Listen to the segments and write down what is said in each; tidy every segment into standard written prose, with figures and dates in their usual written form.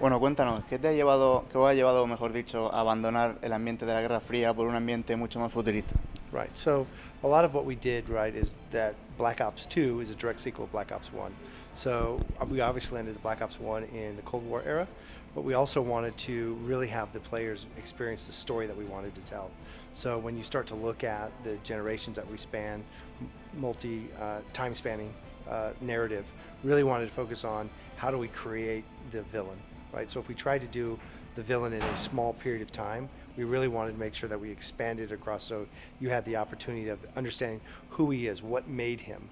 Bueno, cuéntanos, ¿qué te ha llevado, qué os ha llevado, mejor dicho, a abandonar el ambiente de la Guerra Fría por un ambiente mucho más futurista? Right. So a lot of what we did, right, is that Black Ops 2 is a direct sequel of Black Ops 1. So we obviously landed the Black Ops 1 in the Cold War era, but we also wanted to really have the players experience the story that we wanted to tell. So when you start to look at the generations that we span, time spanning narrative, really wanted to focus on how do we create the villain, right? So if we tried to do the villain in a small period of time, we really wanted to make sure that we expanded across so you had the opportunity of understanding who he is, what made him,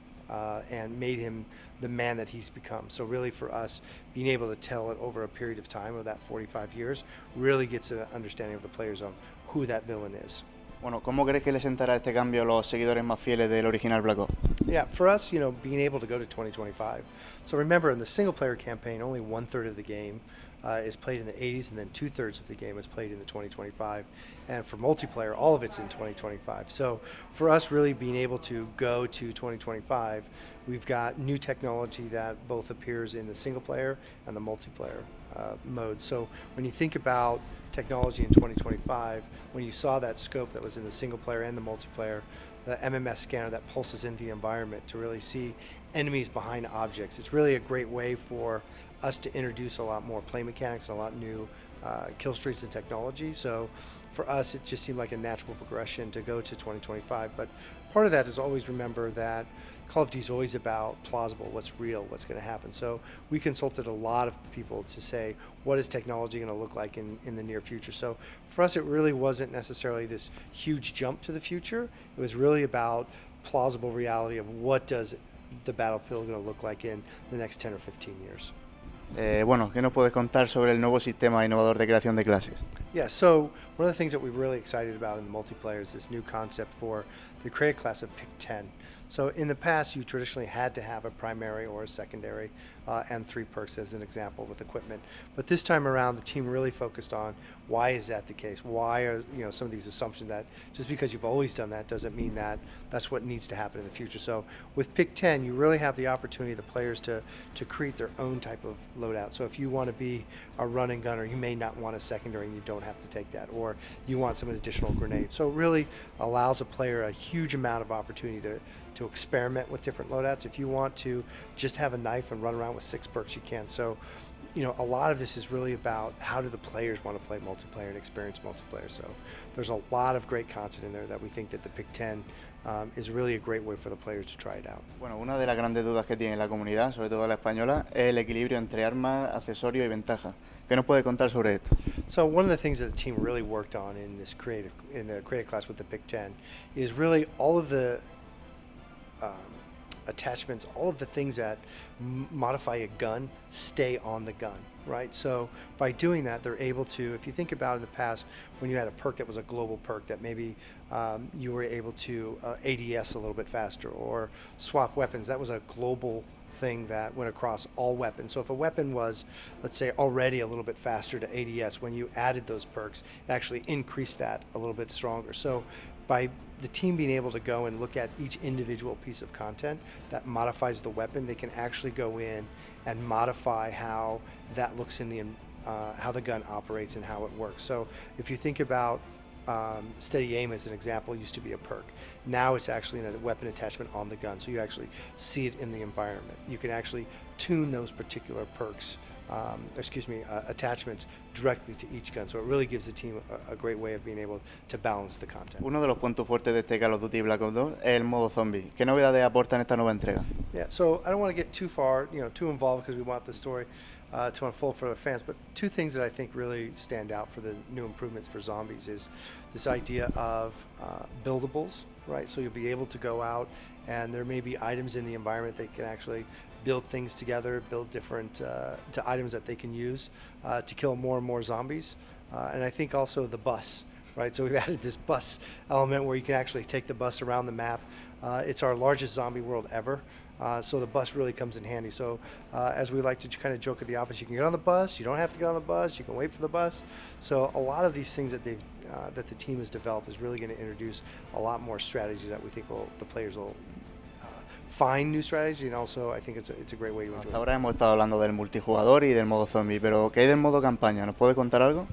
and made him the man that he's become. So really for us, being able to tell it over a period of time of that 45 years really gets an understanding of the players on who that villain is. Bueno, ¿cómo crees que le sentará este cambio a los seguidores más fieles del original Black Ops? Yeah, for us, being able to go to 2025. So remember, in the single-player campaign, only 1/3 of the game is played in the 80s, and then 2/3 of the game is played in the 2025. And for multiplayer, all of it's in 2025. So for us, really being able to go to 2025, we've got new technology that both appears in the single-player and the multiplayer mode. So when you think about technology in 2025, when you saw that scope that was in the single player and the multiplayer, the MMS scanner that pulses into the environment to really see enemies behind objects, it's really a great way for us to introduce a lot more play mechanics and a lot new kill streaks and technology. So for us, it just seemed like a natural progression to go to 2025. But part of that is always remember that Call of Duty is always about plausible, what's real, what's going to happen. So we consulted a lot of people to say, what is technology going to look like in the near future? So for us, it really wasn't necessarily this huge jump to the future. It was really about plausible reality of what does the battlefield going to look like in the next 10 or 15 years. Bueno, ¿qué nos puedes contar sobre el nuevo sistema innovador de creación de clases? Yeah, so one of the things that we're really excited about in the multiplayer is this new concept for the create class of Pick 10. So in the past, you traditionally had to have a primary or a secondary and 3 perks as an example with equipment. But this time around, the team really focused on why is that the case? Why are some of these assumptions that just because you've always done that doesn't mean that that's what needs to happen in the future. So with Pick 10, you really have the opportunity of the players to create their own type of loadout. So if you want to be a run and gunner, you may not want a secondary and you don't have to take that, or you want some additional grenades. So it really allows a player a huge amount of opportunity to experiment with different loadouts. If you want to just have a knife and run around with 6 perks, you can. So, a lot of this is really about how do the players want to play multiplayer and experience multiplayer. So there's a lot of great content in there that we think that the Pick 10 is really a great way for the players to try it out. Bueno, una de las grandes dudas que tiene la comunidad, sobre todo la española, es el equilibrio entre armas, accesorios y ventajas. ¿Qué nos puede contar sobre esto? So one of the things that the team really worked on in the creative class with the Pick 10 is really all of the attachments, all of the things that modify a gun stay on the gun, right? So by doing that, they're able to, if you think about in the past when you had a perk that was a global perk that maybe you were able to ADS a little bit faster or swap weapons, that was a global thing that went across all weapons. So if a weapon was, let's say, already a little bit faster to ADS, when you added those perks, it actually increased that a little bit stronger. So by the team being able to go and look at each individual piece of content that modifies the weapon, they can actually go in and modify how that looks in the how the gun operates and how it works. So if you think about steady aim as an example, used to be a perk. Now it's actually a weapon attachment on the gun, so you actually see it in the environment. You can actually tune those particular perks, attachments directly to each gun. So it really gives the team a great way of being able to balance the content. Uno de los puntos fuertes de este Call of Duty Black Ops 2 es el modo zombie. ¿Qué novedades aporta en esta nueva entrega? Yeah, so I don't want to get too far, too involved because we want the story to unfold for the fans. But 2 things that I think really stand out for the new improvements for zombies is this idea of buildables, right? So you'll be able to go out and there may be items in the environment that can actually build things together, build different to items that they can use to kill more and more zombies. And I think also the bus, right? So we've added this bus element where you can actually take the bus around the map. It's our largest zombie world ever. So the bus really comes in handy. So as we like to kind of joke at the office, you can get on the bus, you don't have to get on the bus, you can wait for the bus. So a lot of these things that that the team has developed is really going to introduce a lot more strategies that we think the players will find new strategy, and also I think it's a great way to enjoy. Hasta ahora hemos estado hablando del multijugador y del modo zombie, pero ¿qué hay del modo campaña? ¿Nos puede contar algo?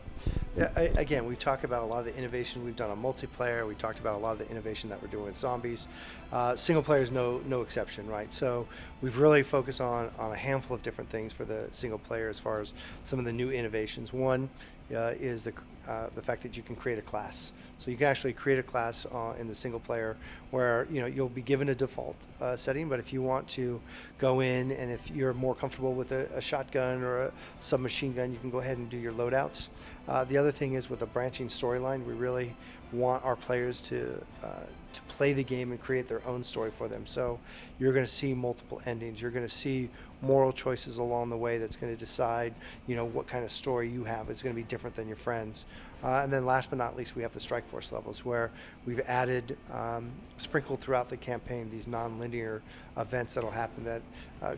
Yeah, again, we talk about a lot of the innovation we've done on multiplayer. We talked about a lot of the innovation that we're doing with zombies. Single player is no exception, right? So we've really focused on a handful of different things for the single player as far as some of the new innovations. One is the fact that you can create a class. So you can actually create a class in the single player where you'll be given a default setting, but if you want to go in and if you're more comfortable with a shotgun or a submachine gun, you can go ahead and do your loadouts. The other thing is with a branching storyline, we really want our players to play the game and create their own story for them. So you're going to see multiple endings. You're going to see moral choices along the way that's going to decide, what kind of story you have is going to be different than your friends. And then last but not least, we have the Strike Force levels where we've added, sprinkled throughout the campaign, these non-linear events that'll happen that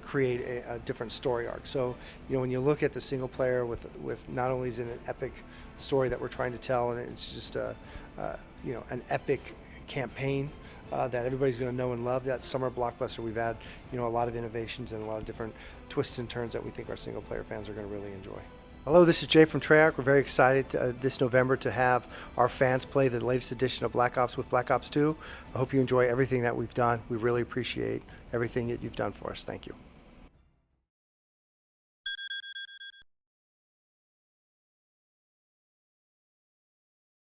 create a different story arc. So, when you look at the single player with not only is it an epic story that we're trying to tell, and it's just an epic campaign that everybody's going to know and love. That summer blockbuster, we've had a lot of innovations and a lot of different twists and turns that we think our single player fans are going to really enjoy. Hello, this is Jay from Treyarch. We're very excited this November to have our fans play the latest edition of Black Ops with Black Ops 2. I hope you enjoy everything that we've done. We really appreciate everything that you've done for us. Thank you.